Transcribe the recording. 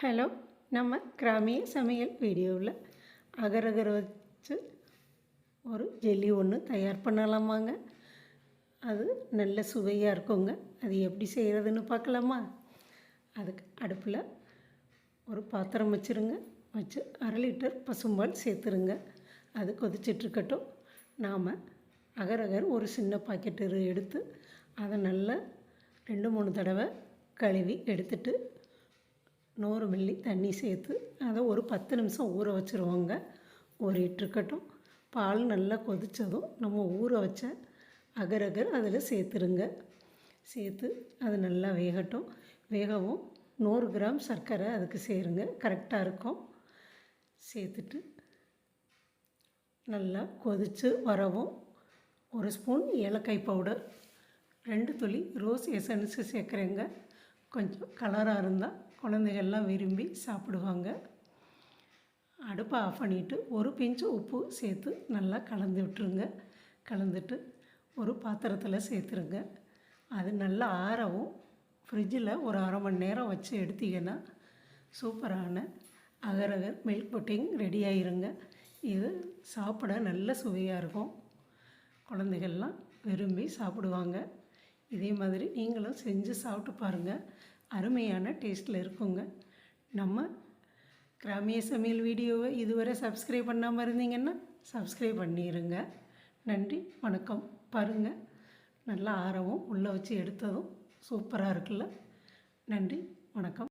Hello, நம்ம கிராமிய சமையல் வீடியோவில் அகரகர் வச்சு ஒரு ஜெல்லி ஒன்று தயார் பண்ணலாமாங்க. அது நல்ல சுவையாக இருக்குங்க. அது எப்படி செய்கிறதுன்னு பார்க்கலாமா? அதுக்கு அடுப்பில் ஒரு பாத்திரம் வச்சுருங்க. வச்சு 1/2 லிட்டர் பசும்பால் சேர்த்துருங்க. அது கொதிச்சிட்ருக்கட்டும். நாம் அகரகர் ஒரு சின்ன பாக்கெட்டு எடுத்து அதை நல்லா 2-3 தடவை கழுவி எடுத்துட்டு 100 மில்லி தண்ணி சேர்த்து அதை ஒரு 10 நிமிஷம் ஊற வச்சுருவோங்க. ஊறிட்டுருக்கட்டும். பால் நல்லா கொதித்ததும் நம்ம ஊற வச்ச அகரகர் அதில் சேர்த்துருங்க. சேர்த்து அது நல்லா வேகட்டும். வேகவும் 100 கிராம் சர்க்கரை அதுக்கு சேருங்க. கரெக்டாக இருக்கும். சேர்த்துட்டு நல்லா கொதித்து வரவும் 1 ஸ்பூன் ஏலக்காய் பவுடர், 2 துளி ரோஸ் எசன்ஸு சேர்க்குறேங்க. கொஞ்சம் கலராக இருந்தால் குழந்தைகள்லாம் விரும்பி சாப்பிடுவாங்க. அடுப்பை ஆஃப் பண்ணிவிட்டு ஒரு பிஞ்சு உப்பு சேர்த்து நல்லா கலந்து விட்டுருங்க. கலந்துட்டு ஒரு பாத்திரத்தில் சேர்த்துருங்க. அது நல்லா ஆறவும் ஃப்ரிட்ஜில் ஒரு 1/2 மணி நேரம் வச்சு எடுத்திங்கன்னா சூப்பரான அகரகர் மில்க் புட்டிங் ரெடி ஆயிருங்க. இது சாப்பிட நல்ல சுவையாக இருக்கும். குழந்தைகள்லாம் விரும்பி சாப்பிடுவாங்க. இதே மாதிரி நீங்களும் செஞ்சு சாப்பிட்டு பாருங்கள். அருமையான டேஸ்ட்டில் இருக்குங்க. நம்ம கிராமிய சமையல் வீடியோவை இதுவரை சப்ஸ்கிரைப் பண்ணாமல் இருந்தீங்கன்னா சப்ஸ்கிரைப் பண்ணிடுங்க. நன்றி, வணக்கம். பாருங்கள், நல்லா ஆறவும் உள்ளே வச்சு எடுத்ததும் சூப்பராக இருக்குல்ல. நன்றி, வணக்கம்.